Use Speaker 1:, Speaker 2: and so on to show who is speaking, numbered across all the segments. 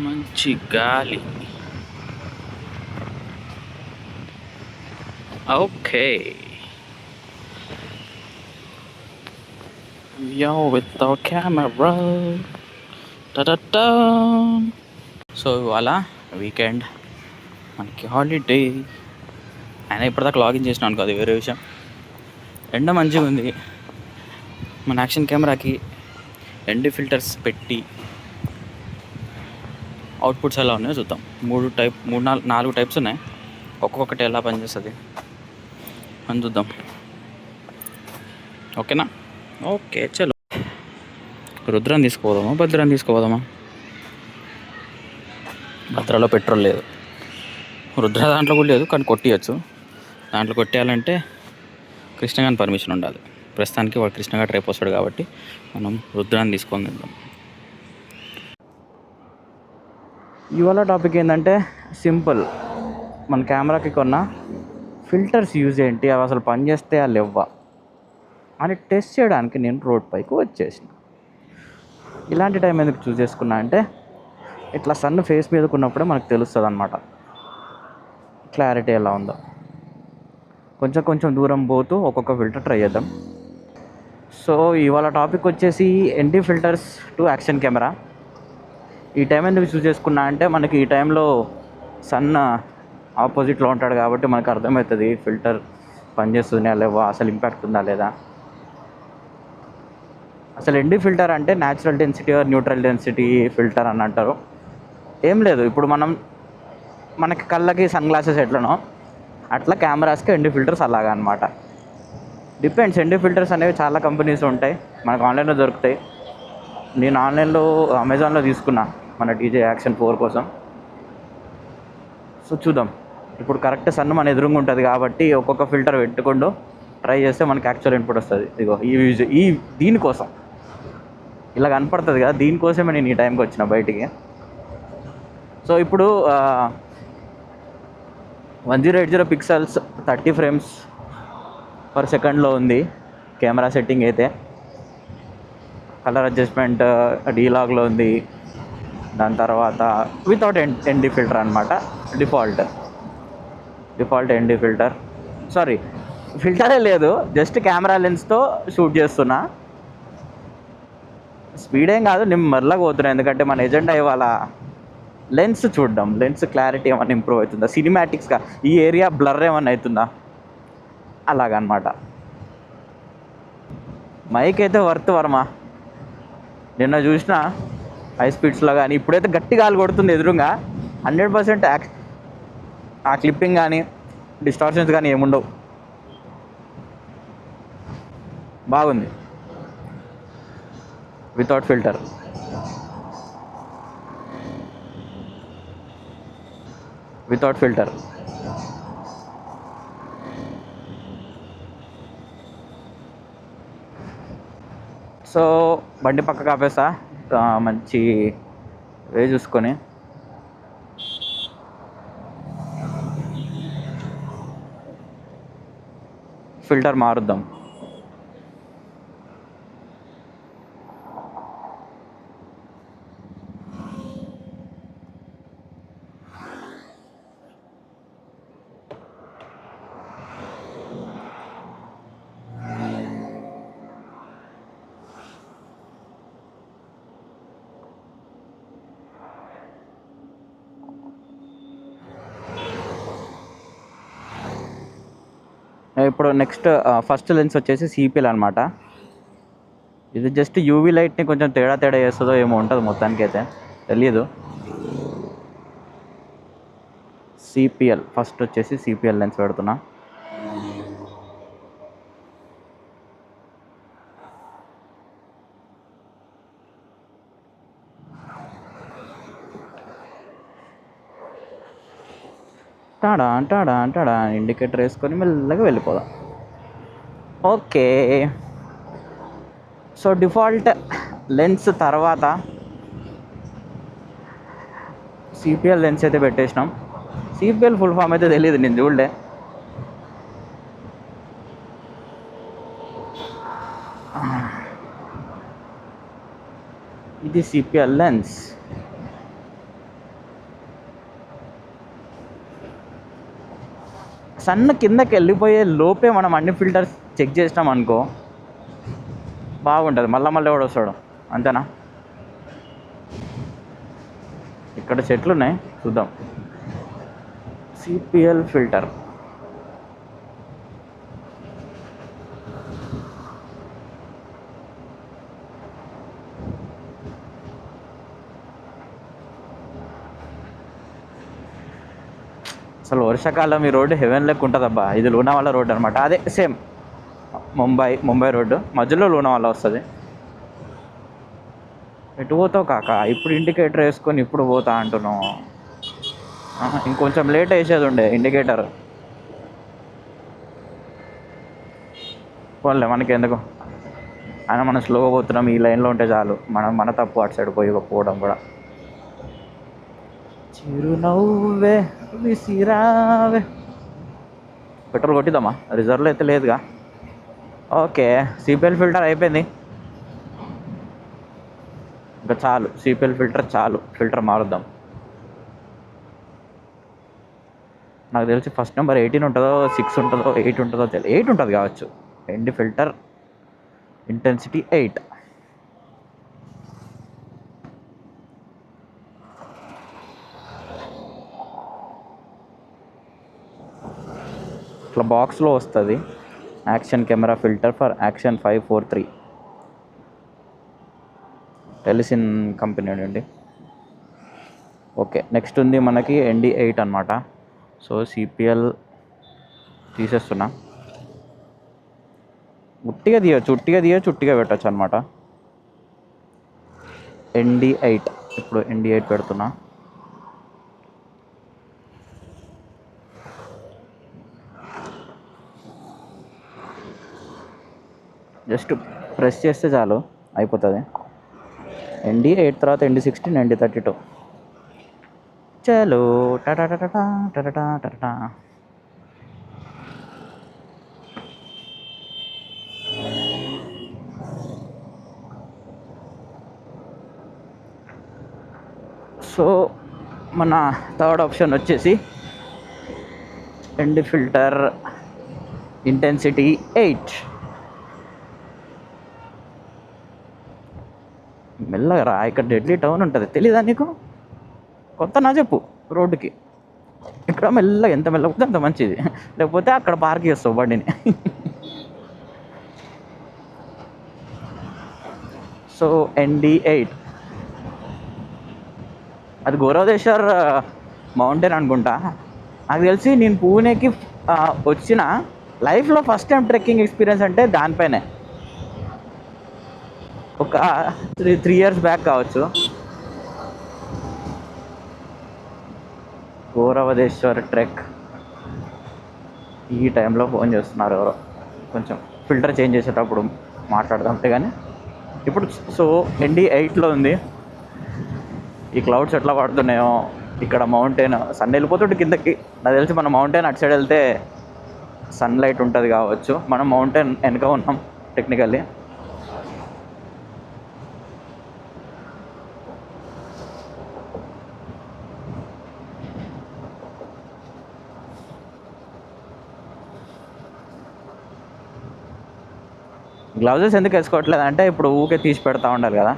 Speaker 1: మంచి గాలి. Okay. Yo with the camera. Ta-da-da. So ఇవాళ వీకెండ్, మనకి హాలిడే. అయినా ఇప్పటిదాకా లాగిన్ చేసినాను అనుకో, అది వేరే విషయం. ఎండ మంచిగా ఉంది. మన యాక్షన్ కెమెరాకి ఎన్డీ ఫిల్టర్స్ పెట్టి అవుట్పుట్స్ ఎలా ఉన్నాయో చూద్దాం. 4 టైప్స్ ఉన్నాయి. ఒక్కొక్కటి ఎలా పనిచేస్తుంది అని చూద్దాం. ఓకేనా? ఓకే, చలో. రుద్రాన్ని తీసుకుపోదామా, భద్రాన్ని తీసుకుపోదామా? భద్రాలో పెట్రోల్ లేదు, రుద్ర దాంట్లో కూడా లేదు, కానీ కొట్టియచ్చు. దాంట్లో కొట్టేయాలంటే కృష్ణగాని పర్మిషన్ ఉండాలి. ప్రస్తుతానికి వాడు కృష్ణగాడు రేపు వస్తాడు కాబట్టి మనం రుద్రాన్ని తీసుకొని వెళ్దాం. ఇవాళ టాపిక్ ఏంటంటే సింపుల్. మన కెమెరాకి కొన్న ఫిల్టర్స్ యూజ్ ఏంటి, అవి అసలు పనిచేస్తే లేవా అని టెస్ట్ చేయడానికి నేను రోడ్ పైకి వచ్చేసిన. ఇలాంటి టైం ఎందుకు చూస్ చేసుకున్నా అంటే, ఇట్లా సన్ ఫేస్ మీదకు ఉన్నప్పుడే మనకు తెలుస్తుంది అన్నమాట క్లారిటీ ఎలా ఉందో. కొంచెం దూరం పోతూ ఒక్కొక్క ఫిల్టర్ ట్రై చేద్దాం. సో ఇవాళ టాపిక్ వచ్చేసి ND filters to action camera. ఈ టైం ఎందుకు చూస్ చేసుకున్నా అంటే, మనకి ఈ టైంలో సన్ ఆపోజిట్లో ఉంటాడు కాబట్టి మనకు అర్థమవుతుంది ఫిల్టర్ పనిచేస్తుందా లేవా, అసలు ఇంపాక్ట్ ఉందా లేదా. అసలు ఎన్డీ ఫిల్టర్ అంటే natural density or neutral density filter అని అంటారు. ఏం లేదు, ఇప్పుడు మనకి కళ్ళకి సన్ గ్లాసెస్ ఎట్లనో అట్లా కెమెరాస్కి ఎన్డీ ఫిల్టర్స్ అలాగా అనమాట. డిపెండ్స్. ఎన్డీ ఫిల్టర్స్ అనేవి చాలా కంపెనీస్ ఉంటాయి, మనకు ఆన్లైన్లో దొరుకుతాయి. నేను ఆన్లైన్లో అమెజాన్లో తీసుకున్నా మన డీజే యాక్షన్ 4 కోసం. సో చూద్దాం. ఇప్పుడు కరెక్ట్ సన్ మన ఎదురుగా ఉంటుంది కాబట్టి ఒక్కొక్క ఫిల్టర్ పెట్టుకుంటూ ట్రై చేస్తే మనకి యాక్చువల్ ఇన్పుట్ వస్తుంది. ఇదిగో దీనికోసం ఇలా కనపడుతుంది కదా, దీనికోసమే నేను ఈ టైంకి వచ్చిన బయటికి. సో ఇప్పుడు 1080 పిక్సెల్స్ 30 ఫ్రేమ్స్ పర్ సెకండ్లో ఉంది కెమెరా సెట్టింగ్ అయితే. కలర్ అడ్జస్ట్మెంట్ డీలాగ్లో ఉంది. దాని తర్వాత వితౌట్ ఎన్డీ ఫిల్టర్ అనమాట. Default ND filter. సారీ, ఫిల్టరే లేదు, జస్ట్ కెమెరా లెన్స్తో షూట్ చేస్తున్నా. స్పీడ్ ఏం కాదు, నేను మెల్లగా పోతున్నా, ఎందుకంటే మన ఎజెండా ఇవాళ లెన్స్ చూడడం. లెన్స్ క్లారిటీ ఏమైనా ఇంప్రూవ్ అవుతుందా, సినిమాటిక్స్గా ఈ ఏరియా బ్లర్ ఏమైనా అవుతుందా, అలాగనమాట. మైక్ అయితే వర్త్ వర్మ. నిన్న చూసిన హై స్పీడ్స్లో కానీ ఇప్పుడైతే గట్టి గాలి కొడుతుంది ఎదురుగా. 100% ఆ క్లిప్పింగ్ కానీ డిస్టార్షన్స్ కానీ ఏముండవు. బాగుంది వితౌట్ ఫిల్టర్. సో బండి పక్కకు ఆపేస్తా, మంచి వే చూసుకొని. ఫిల్టర్ మారుద్దాం. ఇప్పుడు నెక్స్ట్ ఫస్ట్ లెన్స్ వచ్చేసి సిపిఎల్ అనమాట. ఇది జస్ట్ యూవీ లైట్ని కొంచెం తేడా చేస్తుందో ఏమో ఉంటుంది, మొత్తానికి అయితే తెలియదు. సిపిఎల్ ఫస్ట్ వచ్చేసి సిపిఎల్ లెన్స్ పెడుతున్నా. టాడా ఇండికేటర్ వేసుకొని మెల్లగా వెళ్ళిపోదాం. ఓకే. సో డిఫాల్ట్ లెన్స్ తర్వాత సిపిఎల్ లెన్స్ అయితే పెట్టేసినాం. సిపిఎల్ ఫుల్ ఫామ్ అయితే తెలియదు, నేను చూడలే. ఇది సిపిఎల్ లెన్స్. సన్ కిందకి వెళ్ళిపోయే లోపే మనం అన్ని ఫిల్టర్స్ చెక్ చేసినాం అనుకో బాగుంటుంది. మళ్ళీ కూడా వస్తాడు అంతేనా. ఇక్కడ చెట్లు ఉన్నాయి చూద్దాం. సిపిఎల్ ఫిల్టర్ అసలు వర్షాకాలం ఈ రోడ్డు హెవెన్ లెక్క ఉంటుంది అబ్బా. ఇది లోనావాలా రోడ్డు అనమాట. అదే సేమ్ ముంబై రోడ్డు మధ్యలో లోనావాలా వస్తుంది. ఎటు పోతావు కాక? ఇప్పుడు ఇండికేటర్ వేసుకొని ఇప్పుడు పోతా అంటున్నావు. ఇంకొంచెం లేట్ వేసేది ఉండే ఇండికేటర్. పోలే మనకి ఎందుకు, అయినా మనం స్లోగా పోతున్నాం. ఈ లైన్లో ఉంటే చాలు. మన తప్పు అటు సైడ్ పోవడం కూడా. చిరునవ్వే విసిరావే. పెట్రోల్ కొట్టిద్దామా? రిజర్వ్లో అయితే లేదుగా. ఓకే, సిపిఎల్ ఫిల్టర్ అయిపోయింది. ఇంకా చాలు, సిపిఎల్ ఫిల్టర్ చాలు. ఫిల్టర్ మారుద్దాం. నాకు తెలిసి ఫస్ట్ నెంబర్ 18 ఉంటుందో 6 ఉంటుందో 8 ఉంటుందో తెలియదు. 8 ఉంటుంది కావచ్చు. ND filter intensity 8. ఇట్లా బాక్స్లో వస్తుంది. Action camera filter for action 543 Telesin company అండి. ఓకే, నెక్స్ట్ ఉంది మనకి ND8 అనమాట. సో సిపిఎల్ తీసేస్తున్నా. ఉట్టిగా తీయచ్చు ఉట్టిగా పెట్టచ్చు అనమాట. ND8 ఇప్పుడు ND8 పెడుతున్నా. జస్ట్ ప్రెస్ చేస్తే చాలు అయిపోతుంది. ND8 తర్వాత ND16 ND32 చలో టటా. సో మన థర్డ్ ఆప్షన్ వచ్చేసి ఎండి ఫిల్టర్ ఇంటెన్సిటీ 8. మెల్లగా రా. ఇక్కడ డెడ్లీ టౌన్ ఉంటుంది, తెలీదా నీకు? కొత్త నా చెప్పు రోడ్డుకి. ఇక్కడ మెల్లగా ఎంత మెల్లగా పోతే అంత మంచిది. లేకపోతే అక్కడ పార్క్ చేస్తావు బండిని. సో ND8 అది గౌరవదేశ్వర్ మౌంటైన్ అనుకుంటా. నాకు తెలిసి నేను పూణేకి వచ్చిన లైఫ్లో ఫస్ట్ టైం ట్రెక్కింగ్ ఎక్స్పీరియన్స్ అంటే దానిపైనే. ఒక 3 years బ్యాక్ కావచ్చు. గౌరవదేశ్వర్ ట్రెక్. ఈ టైంలో ఫోన్ చేస్తున్నారు ఎవరో. కొంచెం ఫిల్టర్ చేంజ్ చేసేటప్పుడు మాట్లాడదాంటే కానీ ఇప్పుడు. సో ND8లో ఉంది. ఈ క్లౌడ్స్ ఎట్లా పడుతున్నాయో ఇక్కడ. మౌంటైన్ సన్ వెళ్ళిపోతుంటే కిందకి. నాకు తెలిసి మన మౌంటైన్ అటు సైడ్ వెళ్తే సన్లైట్ ఉంటుంది కావచ్చు. మనం మౌంటైన్ వెనక ఉన్నాం టెక్నికల్లీ. గ్లౌజెస్ ఎందుకు వేసుకోవట్లేదు అంటే ఇప్పుడు ఊకే తీసి పెడతా ఉండాలి కదా.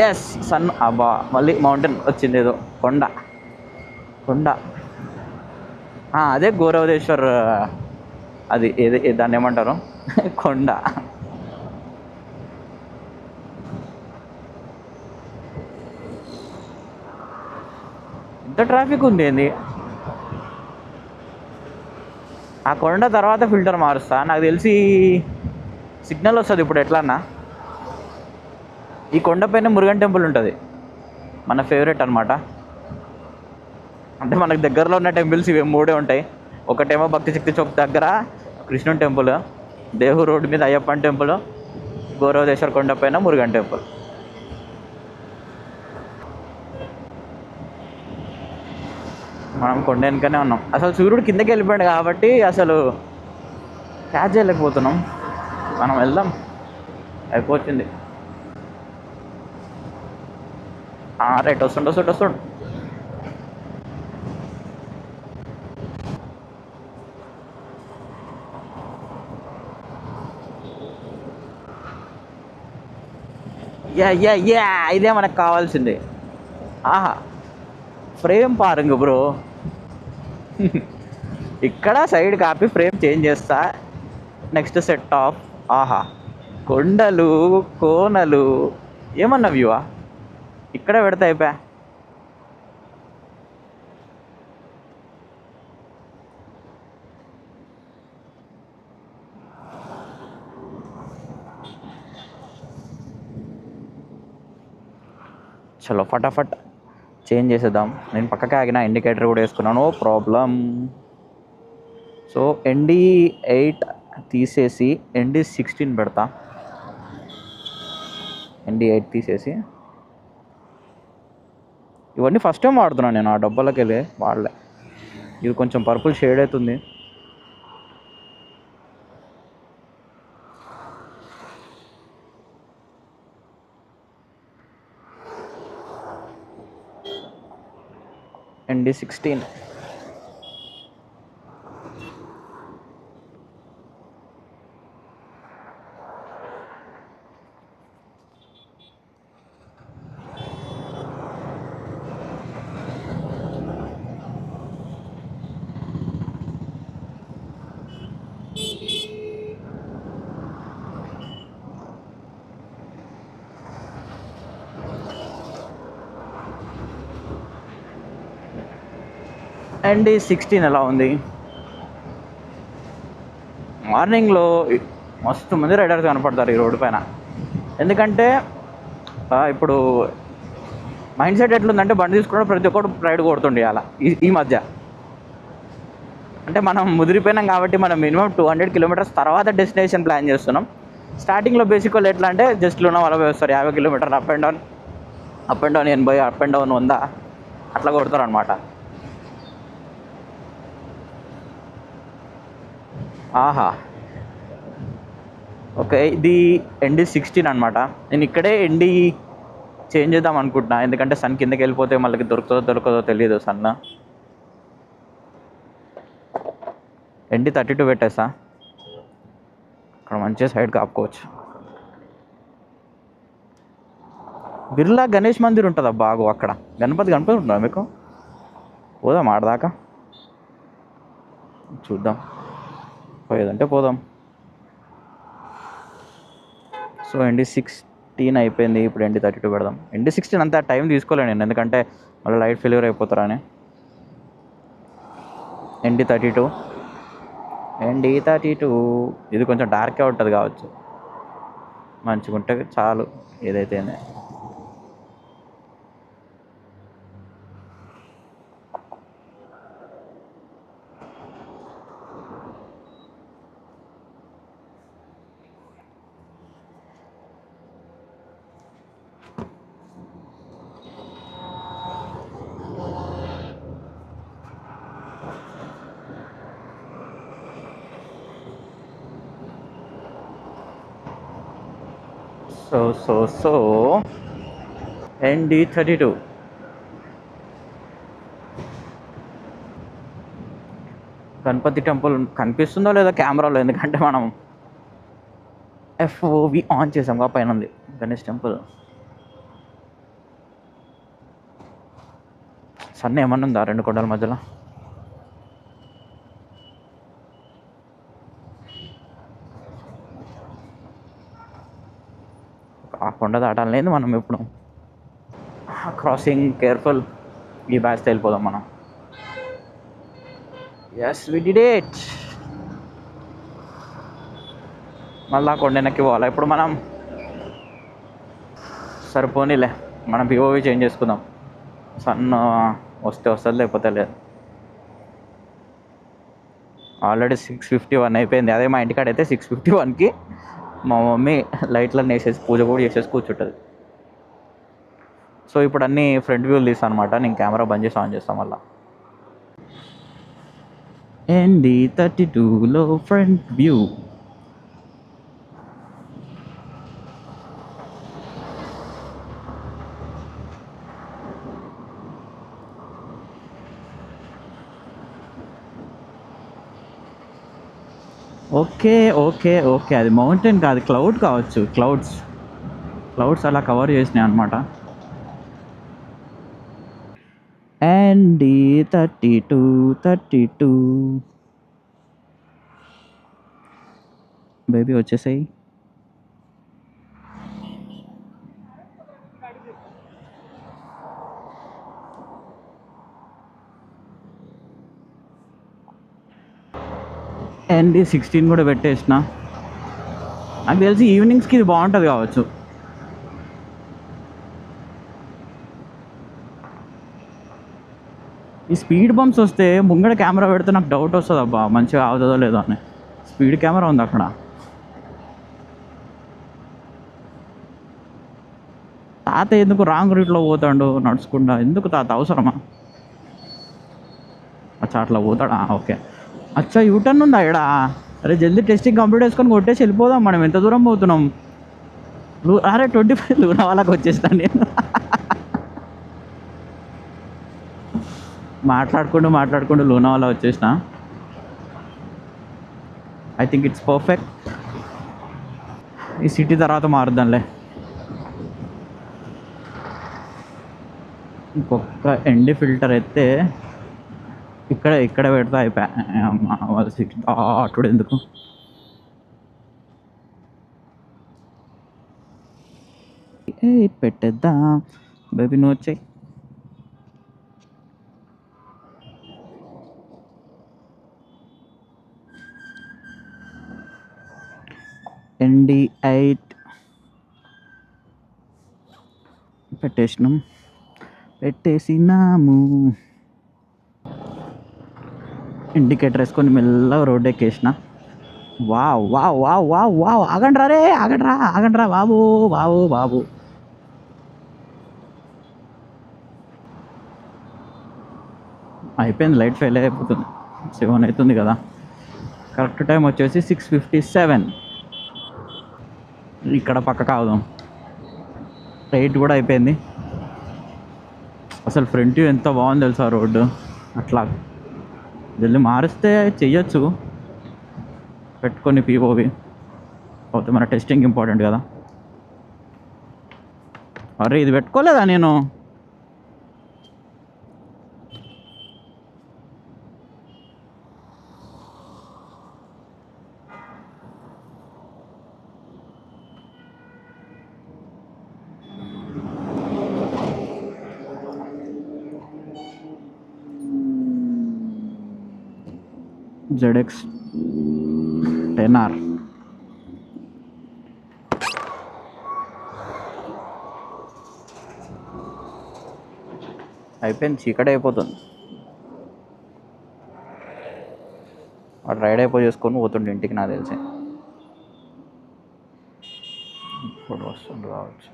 Speaker 1: Yes son. అబ్బా మళ్ళీ మౌంటైన్ వచ్చింది. ఏదో కొండ. అదే గౌరవదేశ్వర్. అది ఏది దాన్ని ఏమంటారు? కొండ. ఇంత ట్రాఫిక్ ఉంది ఏంది? ఆ కొండ తర్వాత ఫిల్టర్ మారుస్తా. నాకు తెలిసి సిగ్నల్ వస్తుంది ఇప్పుడు. ఎట్లా అన్నా ఈ కొండపైన మురుగన్ టెంపుల్ ఉంటుంది, మన ఫేవరెట్ అనమాట. అంటే మనకు దగ్గరలో ఉన్న టెంపుల్స్ ఇవి 3 ఉంటాయి. ఒకటేమో భక్తి శక్తి చౌక్ దగ్గర కృష్ణుని టెంపుల్, దేహు రోడ్డు మీద అయ్యప్పన్ టెంపుల్, గౌరవదేశ్వర్ కొండపైన మురుగన్ టెంపుల్. మనం కొండ వెనుకనే ఉన్నాం. అసలు సూర్యుడు కిందకి వెళ్ళిపోయాడు కాబట్టి అసలు క్యాచ్ చేయలేకపోతున్నాం. మనం వెళ్దాం, అయిపోతుంది. రైట్ వస్తుండు. యా యా యా ఇదే మనకు కావాల్సింది. ఆహా, ఫ్రేమ్ పారుంగు బ్రో. ఇక్కడ సైడ్ కాపీ ఫ్రేమ్ చేంజ్ చేస్తా. Next set of. ఆహా, కొండలు కోనలు ఏమన్నా వ్యూవా, ఇక్కడ పెడితే అయిపోయా. చలో ఫటాఫట్ చేంజ్ చేసేద్దాం. నేను పక్కకే ఆగిన, ఇండికేటర్ కూడా వేసుకున్నాను, నో ప్రాబ్లం. సో ND8 తీసేసి ND16 పెడతా. ND8 తీసేసి, ఇవన్నీ ఫస్ట్ టైం వాడుతున్నాను నేను, ఆ డబ్బాలకి వెళ్ళి వాడలే. ఇది కొంచెం పర్పుల్ షేడ్ అవుతుంది. ND16 ND16 ఎలా ఉంది? మార్నింగ్లో మస్తు మంది రైడర్స్ కనపడతారు ఈ రోడ్డు పైన. ఎందుకంటే ఇప్పుడు మైండ్ సెట్ ఎట్లుందంటే, బండి తీసుకున్న ప్రతి ఒక్కరు రైడ్ కొడుతుండే అలా ఈ మధ్య. అంటే మనం ముదిరిపోయినాం కాబట్టి మనం మినిమం 200 కిలోమీటర్స్ తర్వాత డెస్టినేషన్ ప్లాన్ చేస్తున్నాం. స్టార్టింగ్లో బేసిక్ వాళ్ళు ఎట్లా అంటే జస్ట్ లోన వాళ్ళ వేస్తారు 50 కిలోమీటర్లు up and down 80, up and down 100 అట్లా కొడతారు అనమాట. ఆహా, ఓకే, ఇది ND16 అనమాట. నేను ఇక్కడే చేంజ్ చేద్దాం అనుకుంటున్నా, ఎందుకంటే సన్ కిందకి వెళ్ళిపోతే మళ్ళీ దొరకదో తెలియదు సన్. ND32 పెట్టేస్తా, అక్కడ మంచిగా సైడ్ కాపుకోవచ్చు. బిర్లా గణేష్ మందిర్ ఉంటుందా బాగు అక్కడ? గణపతి ఉంటుందా మీకు? పోదాం ఆడదాకా, చూద్దాం, పోయేదంటే పోదాం. సో ND16 అయిపోయింది, ఇప్పుడు ND32 పెడదాం. ND16 అంతా టైం తీసుకోలేను నేను, ఎందుకంటే మళ్ళీ లైట్ ఫెయిల్యూర్ అయిపోతారని. ND32 ఇది కొంచెం డార్కే ఉంటుంది కావచ్చు, మంచిగా ఉంటే చాలు ఏదైతే. సో ND32 గణపతి టెంపుల్ కనిపిస్తుందో లేదో కెమెరాలో, ఎందుకంటే మనం FOV ఆన్ చేసాం కా, పైన ఉంది గణేష్ టెంపుల్. సన్న ఏమన్నా ఉందా 2 కొండల మధ్యలో? ఆ కొండ దాటాలేదు మనం ఇప్పుడు. క్రాసింగ్ కేర్ఫుల్, ఈ బ్యాచ్తో వెళ్ళిపోదాం మనం. Yes we did it. మళ్ళీ ఆ కొండ వెనక్కి పోవాలి ఇప్పుడు మనం. సరిపోనీలే, మనం POV చేంజ్ చేసుకుందాం. సన్ వస్తే వస్తుంది, లేకపోతే లేదు. ఆల్రెడీ 6:51 అయిపోయింది. అదే మా ఇంటికాడ అయితే 6:51కి మా మమ్మీ లైట్లన్నీ వేసేసి పూజ కూడా చేసేసి కూర్చుంటుంది. సో ఇప్పుడు అన్నీ ఫ్రంట్ వ్యూలు తీస్తాను అనమాట. నేను కెమెరా బంద్ చేసి ఆన్ చేస్తాను మళ్ళీ. ND32లో ఫ్రంట్ వ్యూ. ఓకే, అది మౌంటైన్ కాదు, క్లౌడ్ కావచ్చు, క్లౌడ్స్. క్లౌడ్స్ అలా కవర్ చేసినాయి అనమాట. అండ్ 32 బేబీ వచ్చేసాయి. అండ్ 16 కూడా పెట్టేసిన. నాకు తెలిసి ఈవినింగ్స్కి ఇది బాగుంటుంది కావచ్చు. ఈ స్పీడ్ బంప్స్ వస్తే ముంగడ కెమెరా పెడితే నాకు డౌట్ వస్తుంది, అబ్బా మంచిగా అవుతుందో లేదో అని. స్పీడ్ కెమెరా ఉంది అక్కడ. తాత ఎందుకు రాంగ్ రూట్లో పోతాడు నడుచుకుంటా? ఎందుకు తాత, అవసరమా? అచ్చా అట్లా పోతాడా? ఓకే. అచ్చా యూటర్న్ ఉందా ఇక్కడ? అరే జల్దీ టెస్టింగ్ కంప్లీట్ చేసుకొని కొట్టేసి వెళ్ళిపోదాం. మనం ఎంత దూరం పోతున్నాం? అరే 25 లూనావాలాకి వచ్చేస్తాను నేను. మాట్లాడుకుంటూ లూనావాలా వచ్చేసిన. I think it's perfect. ఈ సిటీ తర్వాత మారుద్దాంలే. ఇంకొక ఎండి ఫిల్టర్ ఎత్తే ఇక్కడ పెడతా అయిపోయా. వాళ్ళ సిటీ అటుడు ఎందుకు? పెట్టేద్దాం. బేబీ నువ్వు వచ్చాయి. ND8 పెట్టేసినాము. ఇండికేటర్ వేసుకొని మెల్లగా రోడ్ ఎక్కేసిన. Wow wow wow wow wow. ఆగండ్రా బాబు బాబు బాబు. అయిపోయింది, లైట్ ఫెయిల్ అయిపోతుంది. 7 అవుతుంది కదా. కరెక్ట్ టైం వచ్చేసి 6:57. ఇక్కడ పక్కకు ఆగుదాం. 8 కూడా అయిపోయింది. అసలు ఫ్రంట్ వ్యూ ఎంత బాగుంది తెలుసా రోడ్డు. అట్లా జల్దీ మారిస్తే చెయ్యొచ్చు పెట్టుకొని పీఓవి. పోతే మన టెస్టింగ్ ఇంపార్టెంట్ కదా. అరే ఇది పెట్టుకోలేదా నేను? ZX 10R అయిపోయింది. చీకటి అయిపోతుంది. వాడు రైడ్ చేసుకొని పోతుండే ఇంటికి నాకు తెలిసి. ఇప్పుడు వస్తుంది కావచ్చు.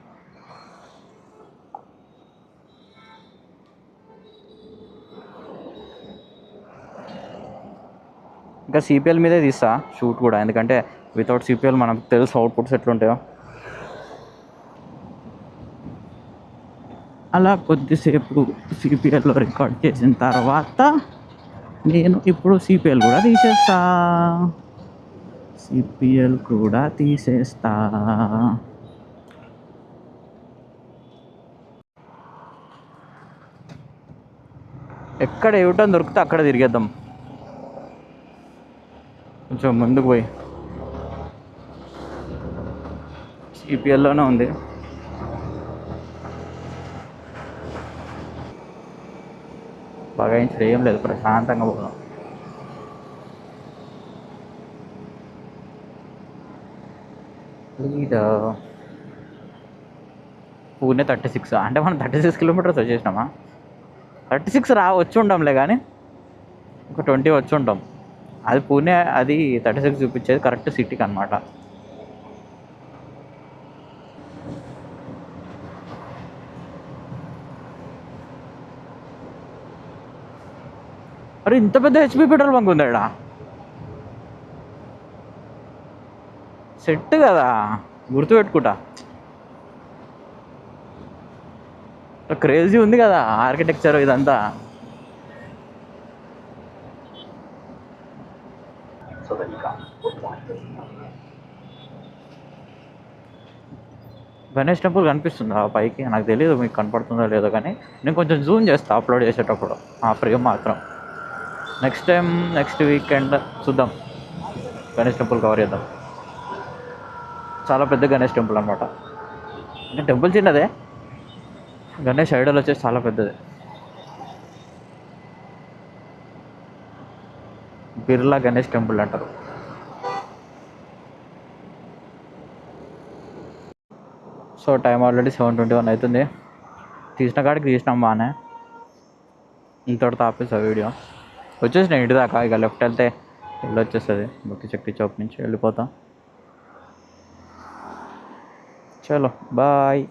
Speaker 1: ఇంకా సిపిఎల్ మీదే తీస్తా షూట్ కూడా, ఎందుకంటే వితౌట్ సిపిఎల్ మనకు తెలుసు అవుట్పుట్స్ ఎట్లుంటాయో. అలా కొద్దిసేపు సిపిఎల్లో రికార్డ్ చేసిన తర్వాత నేను ఇప్పుడు సిపిఎల్ కూడా తీసేస్తా. ఎక్కడ యూటర్న్ దొరికితే అక్కడ తిరిగేద్దాం. కొంచెం ముందుకు పోయి. సిపిఎల్లోనే ఉంది. బాగా ఏం లేదు, ప్రశాంతంగా పోదాం. పూణే 36, అంటే మనం 36 కిలోమీటర్స్ వచ్చేసినామా? 36 వచ్చి ఉంటాంలే, కానీ ఒక 20 వచ్చి ఉంటాం. అది పూణే, అది 36 చూపించేది కరెక్ట్ సిటీకి అనమాట. అరే ఇంత పెద్ద హెచ్పి పెట్రోల్ బంక్ ఉంది ఇక్కడ. సెట్ కదా, గుర్తుపెట్టుకుంటా. క్రేజీ ఉంది కదా ఆర్కిటెక్చర్ ఇదంతా. గణేష్ టెంపుల్ కనిపిస్తుంది ఆ పైకి, నాకు తెలియదు మీకు కనపడుతుందో లేదో, కానీ నేను కొంచెం జూమ్ చేస్తాను అప్లోడ్ చేసేటప్పుడు ఆ ఫ్రేమ్ మాత్రం. నెక్స్ట్ టైం నెక్స్ట్ వీకెండ్ చూద్దాం, గణేష్ టెంపుల్ కవర్ చేద్దాం. చాలా పెద్ద గణేష్ టెంపుల్ అనమాట. అంటే టెంపుల్ చిన్నదే, గణేష్ ఐడల్ వచ్చేసి చాలా పెద్దది. బిర్లా గణేష్ టెంపుల్ అంటారు. సో టైం ఆల్రెడీ 7:21 అవుతుంది. తీసిన కాడికి తీసినాం బాగానే. ఇంతటితో ఆపేసా వీడియో. వచ్చేసిన ఇంటి దాకా, ఇక లెఫ్ట్ వెళ్తే ఇల్లు వచ్చేస్తుంది. భక్తి శక్తి చౌక్ నుంచి వెళ్ళిపోతాం. చలో బాయ్.